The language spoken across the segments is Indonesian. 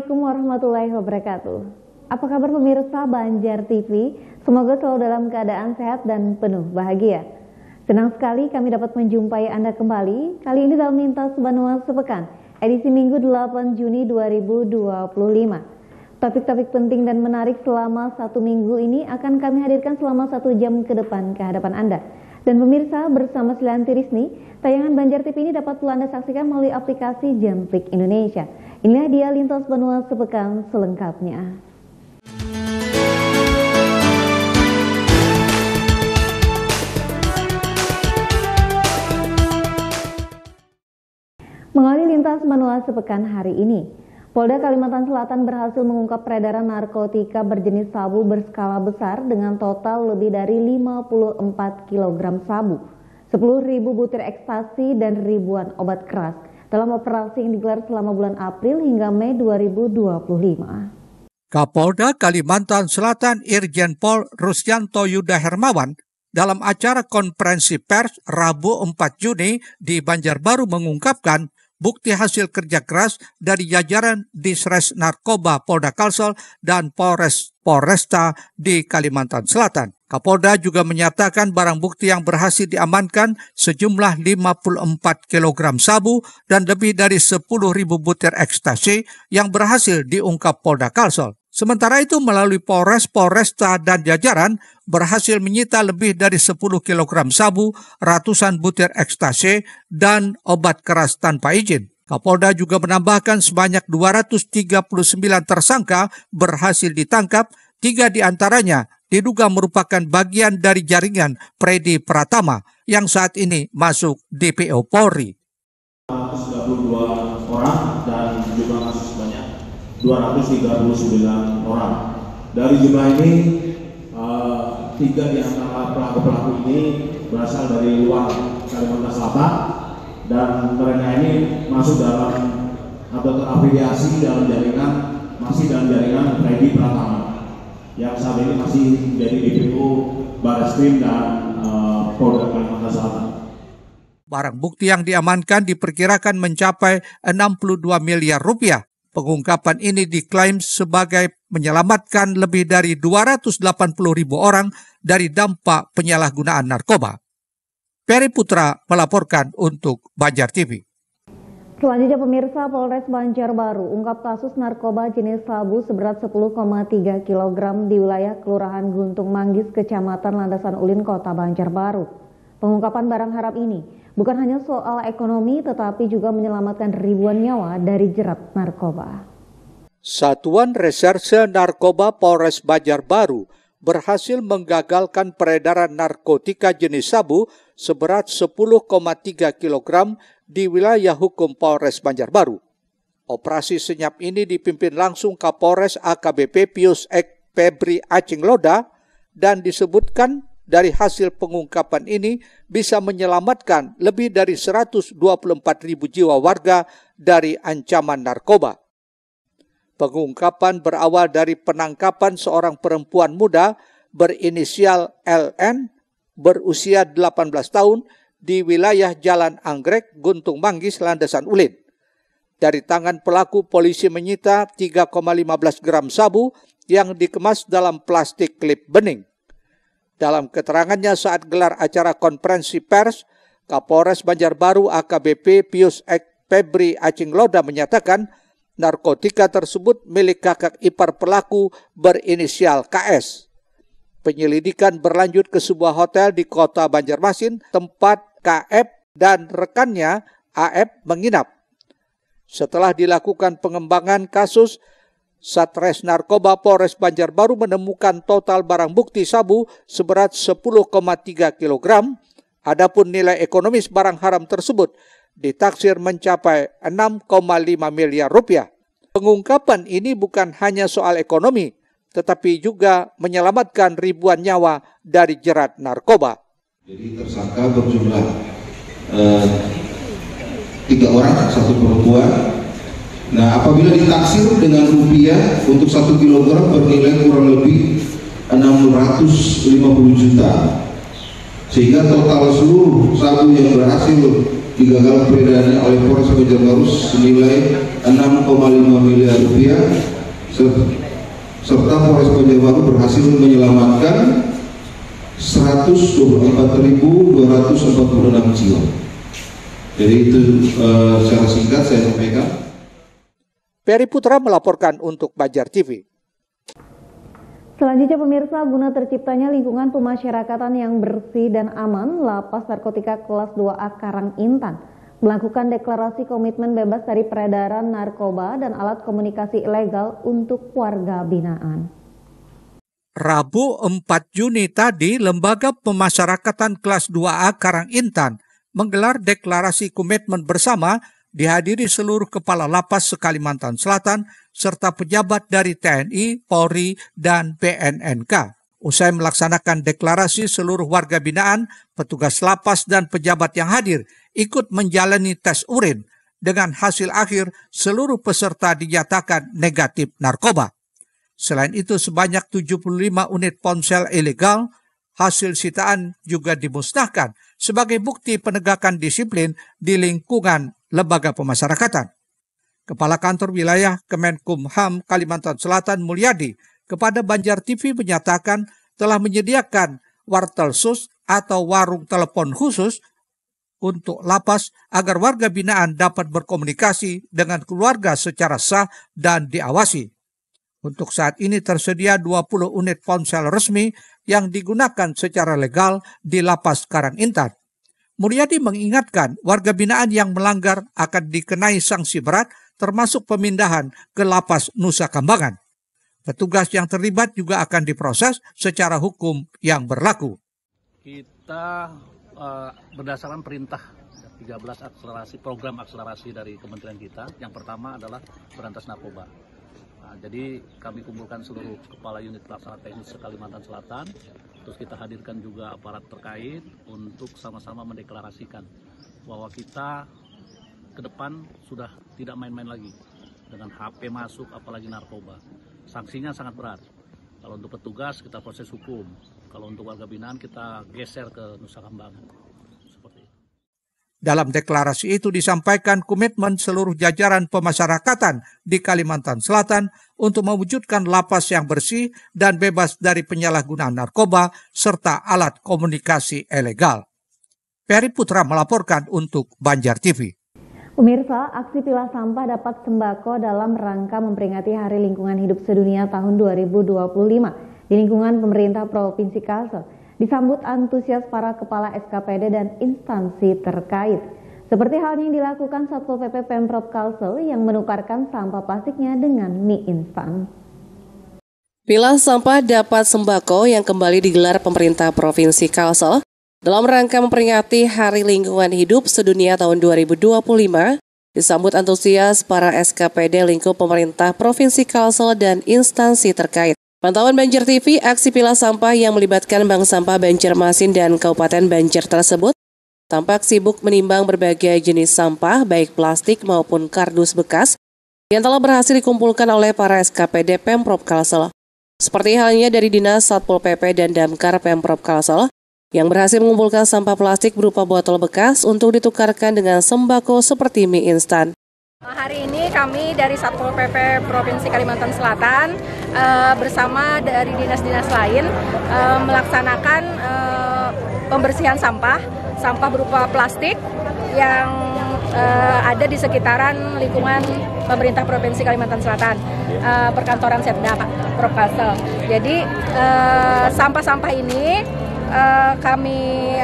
Assalamualaikum warahmatullahi wabarakatuh. Apa kabar pemirsa Banjar TV? Semoga selalu dalam keadaan sehat dan penuh bahagia. Senang sekali kami dapat menjumpai Anda kembali, kali ini dalam Lintas Banua Sepekan, edisi Minggu 8 Juni 2025. Topik-topik penting dan menarik selama satu minggu ini akan kami hadirkan selama 1 jam ke depan ke hadapan Anda. Dan pemirsa, bersama Silianti Rizny, tayangan Banjar TV ini dapat Anda saksikan melalui aplikasi Jemplik Indonesia. Inilah dia Lintas Banua Sepekan selengkapnya. Mengawali Lintas Banua Sepekan hari ini, Polda Kalimantan Selatan berhasil mengungkap peredaran narkotika berjenis sabu berskala besar dengan total lebih dari 54 kg sabu, 10.000 butir ekstasi dan ribuan obat keras dalam operasi yang digelar selama bulan April hingga Mei 2025. Kapolda Kalimantan Selatan Irjen Pol Rusyanto Yuda Hermawan dalam acara konferensi pers Rabu 4 Juni di Banjarbaru mengungkapkan bukti hasil kerja keras dari jajaran Disres Narkoba Polda Kalsel dan Polresta di Kalimantan Selatan. Kapolda juga menyatakan barang bukti yang berhasil diamankan sejumlah 54 kg sabu dan lebih dari 10.000 butir ekstasi yang berhasil diungkap Polda Kalsel. Sementara itu melalui Polresta dan jajaran berhasil menyita lebih dari 10 kg sabu, ratusan butir ekstasi, dan obat keras tanpa izin. Kapolda juga menambahkan sebanyak 239 tersangka berhasil ditangkap, 3 diantaranya diduga merupakan bagian dari jaringan Freddy Pratama yang saat ini masuk DPO Polri. 132 orang dan jumlah kasus sebanyak 239 orang. Dari jumlah ini, 3 di antara pelaku-pelaku ini berasal dari luar Kalimantan Selatan dan mereka ini masuk dalam atau terafiliasi dalam jaringan, masih dalam jaringan Freddy Pratama yang saat ini masih menjadi DPO Barreskrim dan Polda Kalimantan Selatan. Barang bukti yang diamankan diperkirakan mencapai 62 miliar rupiah. Pengungkapan ini diklaim sebagai menyelamatkan lebih dari 280.000 orang dari dampak penyalahgunaan narkoba. Peri Putra melaporkan untuk Banjar TV. Selanjutnya pemirsa, Polres Banjarbaru ungkap kasus narkoba jenis sabu seberat 10,3 kg di wilayah Kelurahan Guntung Manggis, Kecamatan Landasan Ulin, Kota Banjarbaru. Pengungkapan barang haram ini bukan hanya soal ekonomi tetapi juga menyelamatkan ribuan nyawa dari jerat narkoba. Satuan Reserse Narkoba Polres Banjarbaru berhasil menggagalkan peredaran narkotika jenis sabu seberat 10,3 kg di wilayah hukum Polres Banjarbaru. Operasi senyap ini dipimpin langsung Kapolres AKBP Pius Ek Febri Acing Loda dan disebutkan dari hasil pengungkapan ini bisa menyelamatkan lebih dari 124.000 jiwa warga dari ancaman narkoba. Pengungkapan berawal dari penangkapan seorang perempuan muda berinisial LN berusia 18 tahun di wilayah Jalan Anggrek, Guntung Manggis, Landasan Ulin. Dari tangan pelaku, polisi menyita 3,15 gram sabu yang dikemas dalam plastik klip bening. Dalam keterangannya saat gelar acara konferensi pers, Kapolres Banjarbaru AKBP Pius Ek Febri Acing Loda menyatakan narkotika tersebut milik kakak ipar pelaku berinisial KS. Penyelidikan berlanjut ke sebuah hotel di kota Banjarmasin, tempat KF dan rekannya AF menginap. Setelah dilakukan pengembangan kasus, Satres Narkoba Polres Banjarbaru menemukan total barang bukti sabu seberat 10,3 kg. Adapun nilai ekonomis barang haram tersebut ditaksir mencapai 6,5 miliar rupiah. Pengungkapan ini bukan hanya soal ekonomi, tetapi juga menyelamatkan ribuan nyawa dari jerat narkoba. Jadi tersangka berjumlah 3 orang, 1 perempuan. Nah, apabila ditaksir dengan rupiah untuk 1 kg bernilai kurang lebih 650 juta. Sehingga total seluruh sabu yang berhasil digagalan peredarannya oleh Polres Banjarbaru senilai 6,5 miliar rupiah, serta Polres Banjarbaru berhasil menyelamatkan 124.246 jiwa. Jadi itu secara singkat saya sampaikan. Peri Putra melaporkan untuk Banjar TV. Selanjutnya pemirsa, guna terciptanya lingkungan pemasyarakatan yang bersih dan aman, Lapas Narkotika Kelas 2A Karangintan melakukan deklarasi komitmen bebas dari peredaran narkoba dan alat komunikasi ilegal untuk warga binaan. Rabu 4 Juni tadi, Lembaga Pemasyarakatan Kelas 2A Karangintan menggelar deklarasi komitmen bersama dihadiri seluruh kepala lapas se-Kalimantan Selatan serta pejabat dari TNI, Polri, dan BNNK. Usai melaksanakan deklarasi, seluruh warga binaan, petugas lapas, dan pejabat yang hadir ikut menjalani tes urin. Dengan hasil akhir, seluruh peserta dinyatakan negatif narkoba. Selain itu, sebanyak 75 unit ponsel ilegal, hasil sitaan juga dimusnahkan sebagai bukti penegakan disiplin di lingkungan lembaga pemasyarakatan. Kepala Kantor Wilayah Kemenkumham Kalimantan Selatan Mulyadi kepada Banjar TV menyatakan telah menyediakan wartelsus atau warung telepon khusus untuk lapas agar warga binaan dapat berkomunikasi dengan keluarga secara sah dan diawasi. Untuk saat ini tersedia 20 unit ponsel resmi yang digunakan secara legal di Lapas Karangintan. Mulyadi mengingatkan warga binaan yang melanggar akan dikenai sanksi berat termasuk pemindahan ke Lapas Nusa Kambangan. Petugas yang terlibat juga akan diproses secara hukum yang berlaku. Kita berdasarkan perintah 13 akselerasi, program akselerasi dari kementerian kita. Yang pertama adalah berantas narkoba. Jadi kami kumpulkan seluruh kepala unit pelaksana teknis se-Kalimantan Selatan. Terus kita hadirkan juga aparat terkait untuk sama-sama mendeklarasikan bahwa kita ke depan sudah tidak main-main lagi dengan HP masuk apalagi narkoba. Sanksinya sangat berat. Kalau untuk petugas kita proses hukum. Kalau untuk warga binaan kita geser ke Nusa Kambangan. Seperti itu. Dalam deklarasi itu disampaikan komitmen seluruh jajaran pemasyarakatan di Kalimantan Selatan untuk mewujudkan lapas yang bersih dan bebas dari penyalahgunaan narkoba serta alat komunikasi ilegal. Peri Putra melaporkan untuk Banjar TV. Pemirsa, aksi pilah sampah dapat sembako dalam rangka memperingati Hari Lingkungan Hidup Sedunia tahun 2025 di lingkungan pemerintah Provinsi Kalsel disambut antusias para kepala SKPD dan instansi terkait. Seperti halnya yang dilakukan Satpol PP Pemprov Kalsel yang menukarkan sampah plastiknya dengan mie instan. Pilah sampah dapat sembako yang kembali digelar pemerintah Provinsi Kalsel dalam rangka memperingati Hari Lingkungan Hidup Sedunia tahun 2025 disambut antusias para SKPD lingkup pemerintah Provinsi Kalsel dan instansi terkait. Pantauan Banjar TV, aksi pilah sampah yang melibatkan Bank Sampah Banjarmasin dan Kabupaten Banjar tersebut tampak sibuk menimbang berbagai jenis sampah baik plastik maupun kardus bekas yang telah berhasil dikumpulkan oleh para SKPD Pemprov Kalsel. Seperti halnya dari Dinas Satpol PP dan Damkar Pemprov Kalsel yang berhasil mengumpulkan sampah plastik berupa botol bekas untuk ditukarkan dengan sembako seperti mie instan. Hari ini kami dari Satpol PP Provinsi Kalimantan Selatan bersama dari dinas-dinas lain melaksanakan pembersihan sampah berupa plastik yang ada di sekitaran lingkungan pemerintah Provinsi Kalimantan Selatan, perkantoran Setda Prov Kalsel. Jadi sampah-sampah ini kami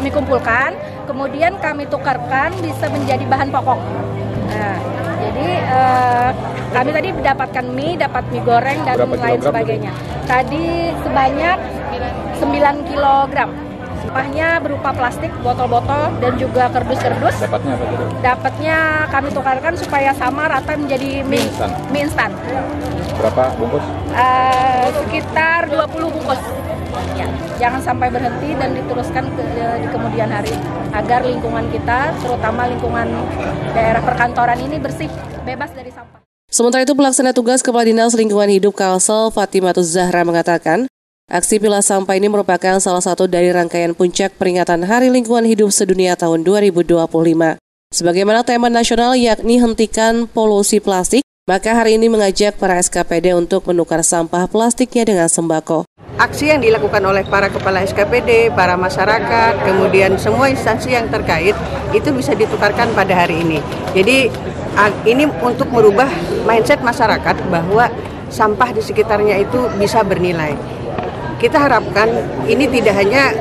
kumpulkan, kemudian kami tukarkan bisa menjadi bahan pokok. Nah, jadi kami tadi mendapatkan mie, dapat mie goreng dan lain sebagainya. Tadi sebanyak 9 kg. Sampahnya berupa plastik, botol-botol dan juga kardus-kardus. Dapatnya apa gitu? Dapatnya kami tukarkan supaya sama rata menjadi mie instan. Berapa bungkus? Sekitar 20 bungkus. Ya, jangan sampai berhenti dan diteruskan di kemudian hari agar lingkungan kita, terutama lingkungan daerah perkantoran ini bersih, bebas dari sampah. Sementara itu, pelaksana tugas Kepala Dinas Lingkungan Hidup Kalsel Fatimatus Zahra mengatakan, Aksi pilah sampah ini merupakan salah satu dari rangkaian puncak peringatan Hari Lingkungan Hidup Sedunia tahun 2025. Sebagaimana tema nasional yakni hentikan polusi plastik, maka hari ini mengajak para SKPD untuk menukar sampah plastiknya dengan sembako. Aksi yang dilakukan oleh para kepala SKPD, para masyarakat, kemudian semua instansi yang terkait itu bisa ditukarkan pada hari ini. Jadi ini untuk merubah mindset masyarakat bahwa sampah di sekitarnya itu bisa bernilai. Kita harapkan ini tidak hanya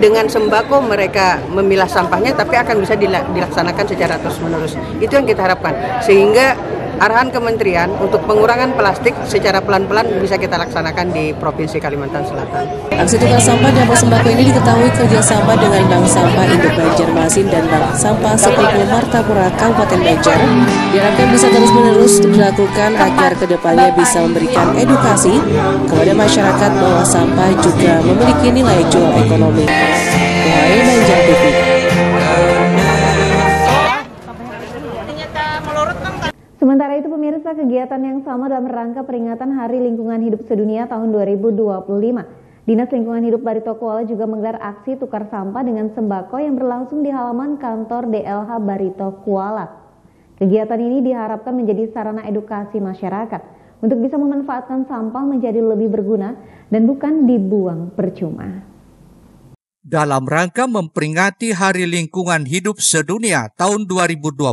dengan sembako mereka memilah sampahnya, tapi akan bisa dilaksanakan secara terus-menerus. Itu yang kita harapkan, sehingga arahan kementerian untuk pengurangan plastik secara pelan-pelan bisa kita laksanakan di Provinsi Kalimantan Selatan. Aksi tukar sampah dan sembako ini diketahui kerjasama dengan Bank Sampah Induk Banjarmasin dan Bank Sampah Sepupu Martapura Kabupaten Banjar diharapkan bisa terus-menerus dilakukan agar kedepannya bisa memberikan edukasi kepada masyarakat bahwa sampah juga memiliki nilai jual ekonomi. Wahai Banjar TV. Sementara itu pemirsa, kegiatan yang sama dalam rangka peringatan Hari Lingkungan Hidup Sedunia tahun 2025. Dinas Lingkungan Hidup Barito Kuala juga menggelar aksi tukar sampah dengan sembako yang berlangsung di halaman kantor DLH Barito Kuala. Kegiatan ini diharapkan menjadi sarana edukasi masyarakat untuk bisa memanfaatkan sampah menjadi lebih berguna dan bukan dibuang percuma. Dalam rangka memperingati Hari Lingkungan Hidup Sedunia tahun 2025,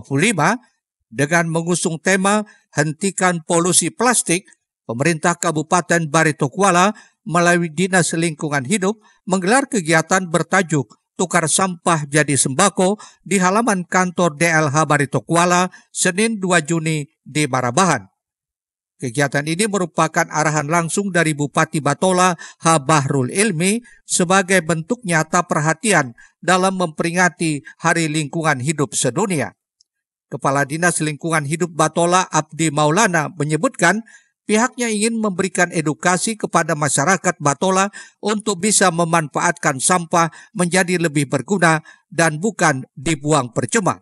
dengan mengusung tema Hentikan Polusi Plastik, pemerintah Kabupaten Barito Kuala melalui Dinas Lingkungan Hidup menggelar kegiatan bertajuk Tukar Sampah Jadi Sembako di halaman kantor DLH Barito Kuala Senin 2 Juni di Marabahan. Kegiatan ini merupakan arahan langsung dari Bupati Batola H. Bahrul Ilmi sebagai bentuk nyata perhatian dalam memperingati Hari Lingkungan Hidup Sedunia. Kepala Dinas Lingkungan Hidup Batola Abdi Maulana menyebutkan pihaknya ingin memberikan edukasi kepada masyarakat Batola untuk bisa memanfaatkan sampah menjadi lebih berguna dan bukan dibuang percuma.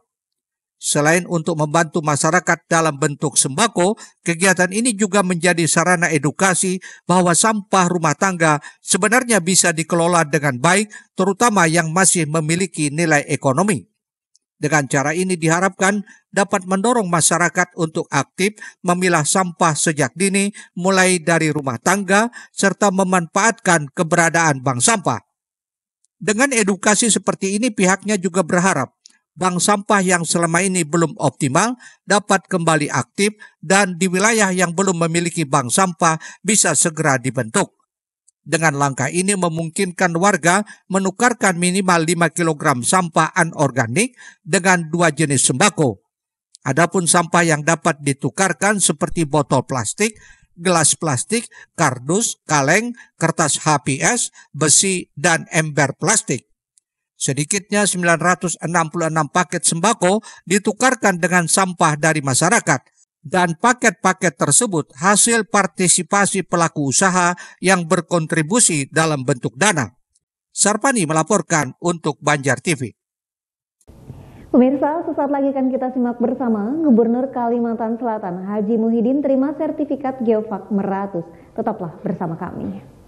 Selain untuk membantu masyarakat dalam bentuk sembako, kegiatan ini juga menjadi sarana edukasi bahwa sampah rumah tangga sebenarnya bisa dikelola dengan baik, terutama yang masih memiliki nilai ekonomi. Dengan cara ini diharapkan dapat mendorong masyarakat untuk aktif memilah sampah sejak dini mulai dari rumah tangga serta memanfaatkan keberadaan bank sampah. Dengan edukasi seperti ini pihaknya juga berharap bank sampah yang selama ini belum optimal dapat kembali aktif dan di wilayah yang belum memiliki bank sampah bisa segera dibentuk. Dengan langkah ini memungkinkan warga menukarkan minimal 5 kg sampah anorganik dengan 2 jenis sembako. Adapun sampah yang dapat ditukarkan seperti botol plastik, gelas plastik, kardus, kaleng, kertas HPS, besi, dan ember plastik. Sedikitnya 966 paket sembako ditukarkan dengan sampah dari masyarakat. Dan paket-paket tersebut hasil partisipasi pelaku usaha yang berkontribusi dalam bentuk dana. Sarpani melaporkan untuk Banjar TV. Pemirsa, sesaat lagi akan kita simak bersama Gubernur Kalimantan Selatan Haji Muhyiddin terima sertifikat Geofak Meratus. Tetaplah bersama kami.